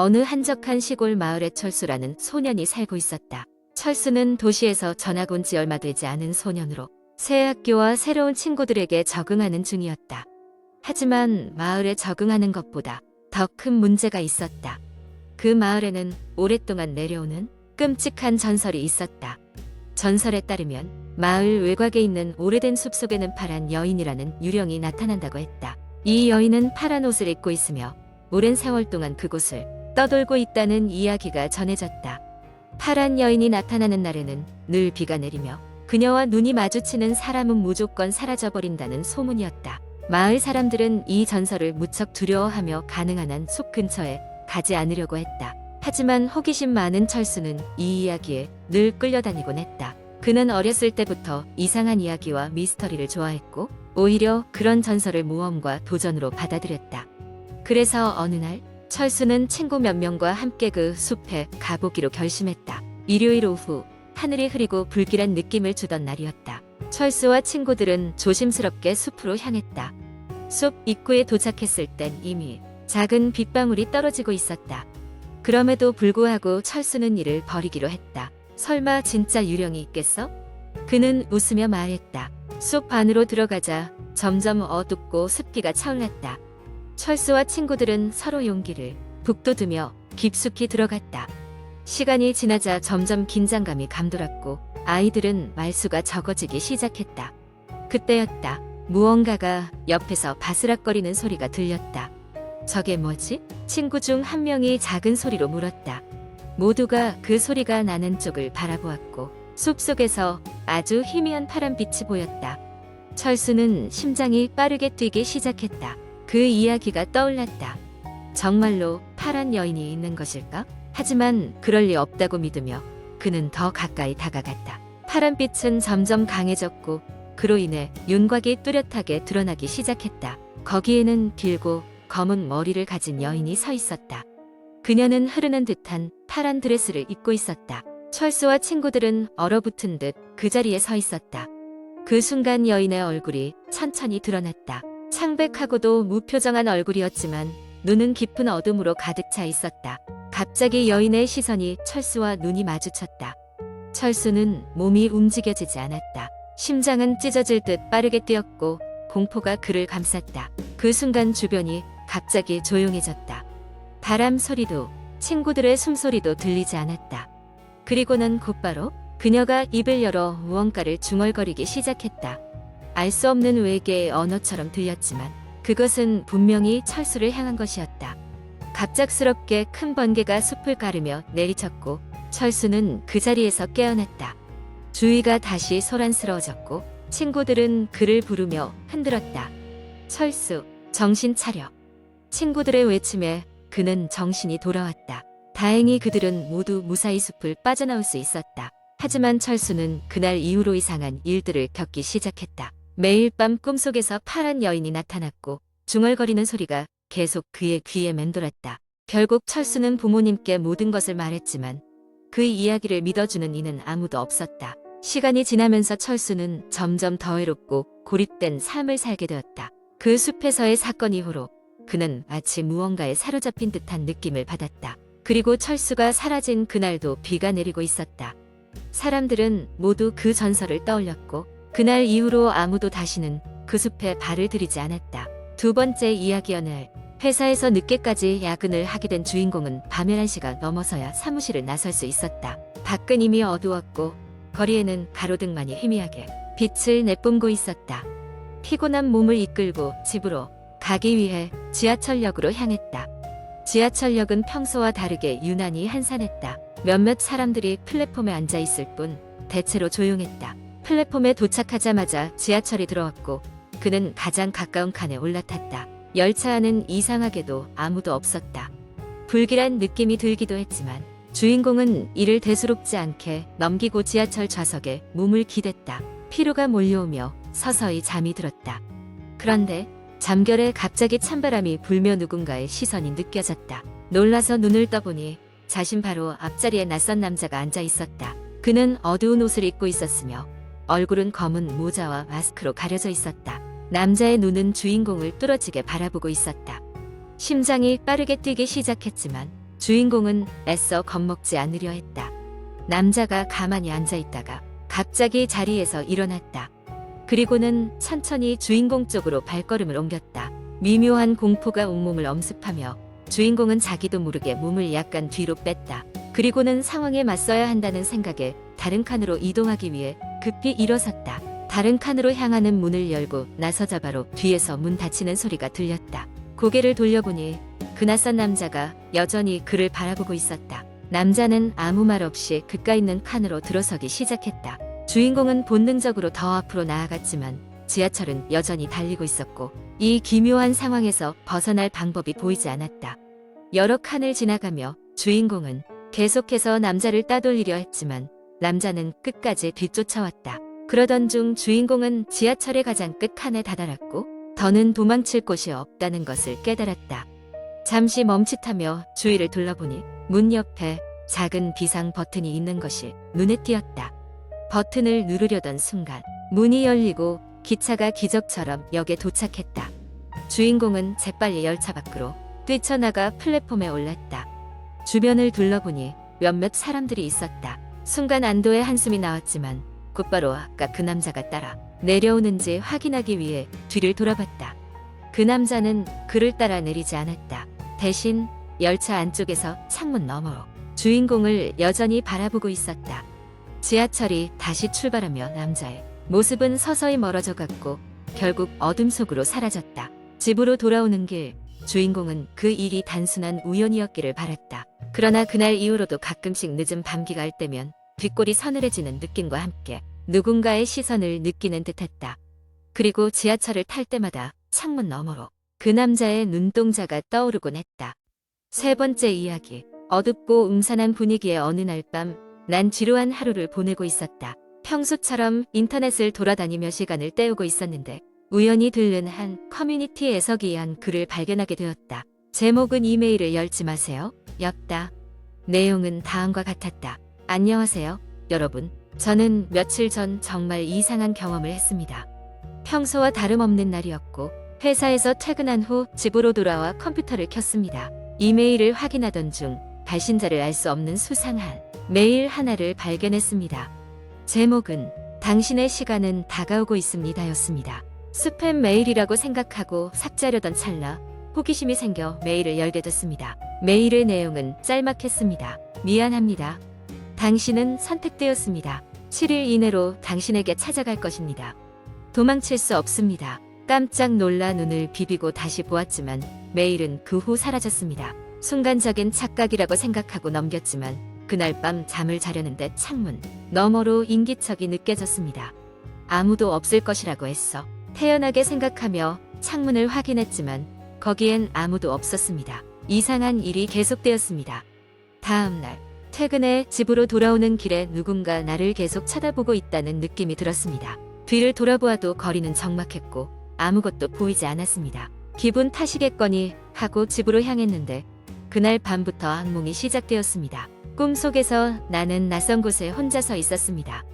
어느 한적한 시골 마을에 철수라는 소년이 살고 있었다. 철수는 도시에서 전학 온 지 얼마 되지 않은 소년으로 새 학교와 새로운 친구들에게 적응하는 중이었다. 하지만 마을에 적응하는 것보다 더 큰 문제가 있었다. 그 마을에는 오랫동안 내려오는 끔찍한 전설이 있었다. 전설에 따르면 마을 외곽에 있는 오래된 숲속에는 파란 여인이라는 유령이 나타난다고 했다. 이 여인은 파란 옷을 입고 있으며 오랜 세월 동안 그곳을 떠돌고 있다는 이야기가 전해졌다. 파란 여인이 나타나는 날에는 늘 비가 내리며 그녀와 눈이 마주치는 사람은 무조건 사라져버린다는 소문이었다. 마을 사람들은 이 전설을 무척 두려워하며 가능한 한 숲 근처에 가지 않으려고 했다. 하지만 호기심 많은 철수는 이 이야기에 늘 끌려다니곤 했다. 그는 어렸을 때부터 이상한 이야기와 미스터리를 좋아했고 오히려 그런 전설을 모험과 도전으로 받아들였다. 그래서 어느 날 철수는 친구 몇 명과 함께 그 숲에 가보기로 결심했다. 일요일 오후 하늘이 흐리고 불길한 느낌을 주던 날이었다. 철수와 친구들은 조심스럽게 숲으로 향했다. 숲 입구에 도착했을 땐 이미 작은 빗방울이 떨어지고 있었다. 그럼에도 불구하고 철수는 이를 버리기로 했다. 설마 진짜 유령이 있겠어? 그는 웃으며 말했다. 숲 안으로 들어가자 점점 어둡고 습기가 차올랐다. 철수와 친구들은 서로 용기를 북돋우며 깊숙이 들어갔다. 시간이 지나자 점점 긴장감이 감돌았고 아이들은 말수가 적어지기 시작했다. 그때였다. 무언가가 옆에서 바스락거리는 소리가 들렸다. 저게 뭐지? 친구 중 한 명이 작은 소리로 물었다. 모두가 그 소리가 나는 쪽을 바라보았고 숲속에서 아주 희미한 파란빛이 보였다. 철수는 심장이 빠르게 뛰기 시작했다. 그 이야기가 떠올랐다. 정말로 파란 여인이 있는 것일까? 하지만 그럴 리 없다고 믿으며 그는 더 가까이 다가갔다. 파란빛은 점점 강해졌고 그로 인해 윤곽이 뚜렷하게 드러나기 시작했다. 거기에는 길고 검은 머리를 가진 여인이 서 있었다. 그녀는 흐르는 듯한 파란 드레스를 입고 있었다. 철수와 친구들은 얼어붙은 듯 그 자리에 서 있었다. 그 순간 여인의 얼굴이 천천히 드러났다. 창백하고도 무표정한 얼굴이었지만 눈은 깊은 어둠으로 가득 차 있었다. 갑자기 여인의 시선이 철수와 눈이 마주쳤다. 철수는 몸이 움직여지지 않았다. 심장은 찢어질 듯 빠르게 뛰었고 공포가 그를 감쌌다. 그 순간 주변이 갑자기 조용해졌다. 바람 소리도 친구들의 숨소리도 들리지 않았다. 그리고는 곧바로 그녀가 입을 열어 무언가를 중얼거리기 시작했다. 알 수 없는 외계의 언어처럼 들렸지만 그것은 분명히 철수를 향한 것이었다. 갑작스럽게 큰 번개가 숲을 가르며 내리쳤고 철수는 그 자리에서 깨어났다. 주위가 다시 소란스러워졌고 친구들은 그를 부르며 흔들었다. 철수, 정신 차려. 친구들의 외침에 그는 정신이 돌아왔다. 다행히 그들은 모두 무사히 숲을 빠져나올 수 있었다. 하지만 철수는 그날 이후로 이상한 일들을 겪기 시작했다. 매일 밤 꿈속에서 파란 여인이 나타났고 중얼거리는 소리가 계속 그의 귀에 맴돌았다. 결국 철수는 부모님께 모든 것을 말했지만 그 이야기를 믿어주는 이는 아무도 없었다. 시간이 지나면서 철수는 점점 더 외롭고 고립된 삶을 살게 되었다. 그 숲에서의 사건 이후로 그는 마치 무언가에 사로잡힌 듯한 느낌을 받았다. 그리고 철수가 사라진 그날도 비가 내리고 있었다. 사람들은 모두 그 전설을 떠올렸고 그날 이후로 아무도 다시는 그 숲에 발을 들이지 않았다. 두 번째 이야기. 어느 날 회사에서 늦게까지 야근을 하게 된 주인공은 밤 11시가 넘어서야 사무실을 나설 수 있었다. 밖은 이미 어두웠고 거리에는 가로등만이 희미하게 빛을 내뿜고 있었다. 피곤한 몸을 이끌고 집으로 가기 위해 지하철역으로 향했다. 지하철역은 평소와 다르게 유난히 한산했다. 몇몇 사람들이 플랫폼에 앉아 있을 뿐 대체로 조용했다. 플랫폼에 도착하자마자 지하철이 들어왔고 그는 가장 가까운 칸에 올라탔다. 열차 안은 이상하게도 아무도 없었다. 불길한 느낌이 들기도 했지만 주인공은 이를 대수롭지 않게 넘기고 지하철 좌석에 몸을 기댔다. 피로가 몰려오며 서서히 잠이 들었다. 그런데 잠결에 갑자기 찬바람이 불며 누군가의 시선이 느껴졌다. 놀라서 눈을 떠보니 자신 바로 앞자리에 낯선 남자가 앉아 있었다. 그는 어두운 옷을 입고 있었으며 얼굴은 검은 모자와 마스크로 가려져 있었다. 남자의 눈은 주인공을 뚫어지게 바라보고 있었다. 심장이 빠르게 뛰기 시작했지만 주인공은 애써 겁먹지 않으려 했다. 남자가 가만히 앉아 있다가 갑자기 자리에서 일어났다. 그리고는 천천히 주인공 쪽으로 발걸음을 옮겼다. 미묘한 공포가 온몸을 엄습하며 주인공은 자기도 모르게 몸을 약간 뒤로 뺐다. 그리고는 상황에 맞서야 한다는 생각에 다른 칸으로 이동하기 위해 급히 일어섰다. 다른 칸으로 향하는 문을 열고 나서자 바로 뒤에서 문 닫히는 소리가 들렸다. 고개를 돌려보니 그 낯선 남자가 여전히 그를 바라보고 있었다. 남자는 아무 말 없이 그가 있는 칸으로 들어서기 시작했다. 주인공은 본능적으로 더 앞으로 나아갔지만 지하철은 여전히 달리고 있었고 이 기묘한 상황에서 벗어날 방법이 보이지 않았다. 여러 칸을 지나가며 주인공은 계속해서 남자를 따돌리려 했지만 남자는 끝까지 뒤쫓아왔다. 그러던 중 주인공은 지하철의 가장 끝 칸에 다다랐고 더는 도망칠 곳이 없다는 것을 깨달았다. 잠시 멈칫하며 주위를 둘러보니 문 옆에 작은 비상 버튼이 있는 것이 눈에 띄었다. 버튼을 누르려던 순간 문이 열리고 기차가 기적처럼 역에 도착했다. 주인공은 재빨리 열차 밖으로 뛰쳐나가 플랫폼에 올랐다. 주변을 둘러보니 몇몇 사람들이 있었다. 순간 안도의 한숨이 나왔지만 곧바로 아까 그 남자가 따라 내려오는지 확인하기 위해 뒤를 돌아봤다. 그 남자는 그를 따라 내리지 않았다. 대신 열차 안쪽에서 창문 너머로 주인공을 여전히 바라보고 있었다. 지하철이 다시 출발하며 남자의 모습은 서서히 멀어져 갔고 결국 어둠 속으로 사라졌다. 집으로 돌아오는 길, 주인공은 그 일이 단순한 우연이었기를 바랐다. 그러나 그날 이후로도 가끔씩 늦은 밤기가 할 때면 뒷골이 서늘해지는 느낌과 함께 누군가의 시선을 느끼는 듯했다. 그리고 지하철을 탈 때마다 창문 너머로 그 남자의 눈동자가 떠오르곤 했다. 세 번째 이야기. 어둡고 음산한 분위기의 어느 날 밤, 난 지루한 하루를 보내고 있었다. 평소처럼 인터넷을 돌아다니며 시간을 때우고 있었는데 우연히 들른 한 커뮤니티에서 기이한 글을 발견하게 되었다. 제목은 이메일을 열지 마세요. 였다. 내용은 다음과 같았다. 안녕하세요, 여러분. 저는 며칠 전 정말 이상한 경험을 했습니다. 평소와 다름없는 날이었고 회사에서 퇴근한 후 집으로 돌아와 컴퓨터를 켰습니다. 이메일을 확인하던 중 발신자를 알 수 없는 수상한 메일 하나를 발견했습니다. 제목은 당신의 시간은 다가오고 있습니다 였습니다. 스팸 메일이라고 생각하고 삭제하려던 찰나 호기심이 생겨 메일을 열게 됐습니다. 메일의 내용은 짤막했습니다. 미안합니다. 당신은 선택되었습니다. 7일 이내로 당신에게 찾아갈 것입니다. 도망칠 수 없습니다. 깜짝 놀라 눈을 비비고 다시 보았지만 메일은 그 후 사라졌습니다. 순간적인 착각이라고 생각하고 넘겼지만 그날 밤 잠을 자려는데 창문 너머로 인기척이 느껴졌습니다. 아무도 없을 것이라고 했어. 태연하게 생각하며 창문을 확인했지만 거기엔 아무도 없었습니다. 이상한 일이 계속되었습니다. 다음 날 퇴근해 집으로 돌아오는 길에 누군가 나를 계속 쳐다보고 있다는 느낌이 들었습니다. 뒤를 돌아보아도 거리는 적막했고 아무것도 보이지 않았습니다. 기분 탓이겠거니 하고 집으로 향했는데 그날 밤부터 악몽이 시작되었습니다. 꿈속에서 나는 낯선 곳에 혼자 서 있었습니다.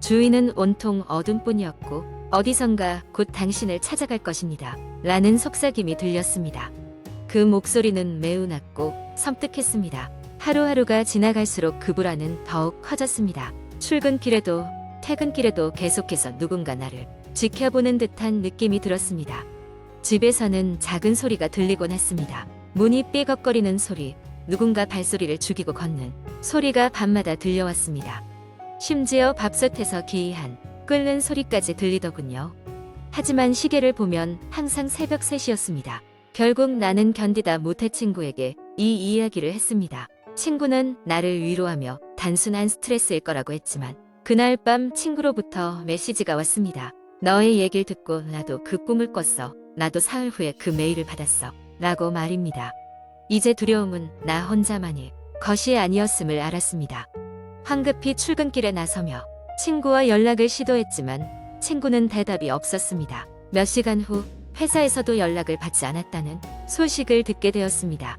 주위는 온통 어둠뿐이었고 어디선가 곧 당신을 찾아갈 것입니다. 라는 속삭임이 들렸습니다. 그 목소리는 매우 낮고 섬뜩했습니다. 하루하루가 지나갈수록 그 불안은 더욱 커졌습니다. 출근길에도 퇴근길에도 계속해서 누군가 나를 지켜보는 듯한 느낌이 들었습니다. 집에서는 작은 소리가 들리곤 했습니다. 문이 삐걱거리는 소리, 누군가 발소리를 죽이고 걷는 소리가 밤마다 들려왔습니다. 심지어 밥솥에서 기이한 끓는 소리까지 들리더군요. 하지만 시계를 보면 항상 새벽 3시였습니다. 결국 나는 견디다 못해 친구에게 이 이야기를 했습니다. 친구는 나를 위로하며 단순한 스트레스일 거라고 했지만 그날 밤 친구로부터 메시지가 왔습니다. 너의 얘기를 듣고 나도 그 꿈을 꿨어. 나도 사흘 후에 그 메일을 받았어. 라고 말입니다. 이제 두려움은 나 혼자만이 것이 아니었음을 알았습니다. 황급히 출근길에 나서며 친구와 연락을 시도했지만 친구는 대답이 없었습니다. 몇 시간 후 회사에서도 연락을 받지 않았다는 소식을 듣게 되었습니다.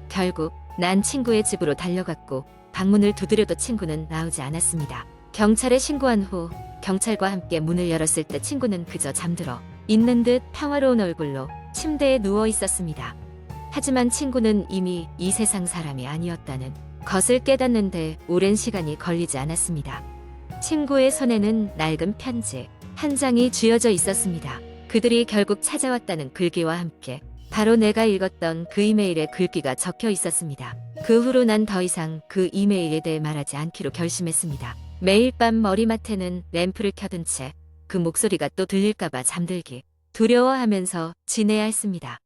결국 난 친구의 집으로 달려갔고 방문을 두드려도 친구는 나오지 않았습니다. 경찰에 신고한 후 경찰과 함께 문을 열었을 때 친구는 그저 잠들어 있는 듯 평화로운 얼굴로 침대에 누워 있었습니다. 하지만 친구는 이미 이 세상 사람이 아니었다는 것을 깨닫는데 오랜 시간이 걸리지 않았습니다. 친구의 손에는 낡은 편지 한 장이 쥐어져 있었습니다. 그들이 결국 찾아왔다는 글귀와 함께 바로 내가 읽었던 그 이메일에 글귀가 적혀 있었습니다. 그 후로 난 더 이상 그 이메일에 대해 말하지 않기로 결심했습니다. 매일 밤 머리맡에는 램프를 켜둔 채 그 목소리가 또 들릴까봐 잠들기 두려워하면서 지내야 했습니다.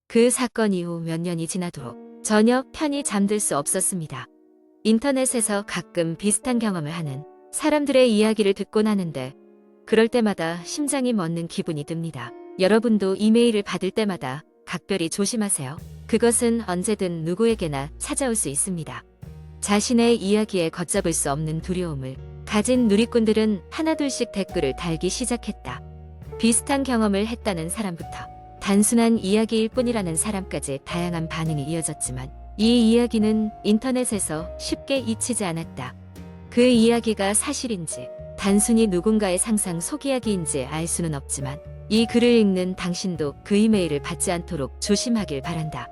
그 사건 이후 몇 년이 지나도록 전혀 편히 잠들 수 없었습니다. 인터넷에서 가끔 비슷한 경험을 하는 사람들의 이야기를 듣곤 하는데 그럴 때마다 심장이 멎는 기분이 듭니다. 여러분도 이메일을 받을 때마다 각별히 조심하세요. 그것은 언제든 누구에게나 찾아올 수 있습니다. 자신의 이야기에 걷잡을 수 없는 두려움을 가진 누리꾼들은 하나둘씩 댓글을 달기 시작했다. 비슷한 경험을 했다는 사람부터 단순한 이야기일 뿐이라는 사람까지 다양한 반응이 이어졌지만 이 이야기는 인터넷에서 쉽게 잊히지 않았다. 그 이야기가 사실인지 단순히 누군가의 상상 속 이야기인지 알 수는 없지만 이 글을 읽는 당신도 그 이메일을 받지 않도록 조심하길 바란다.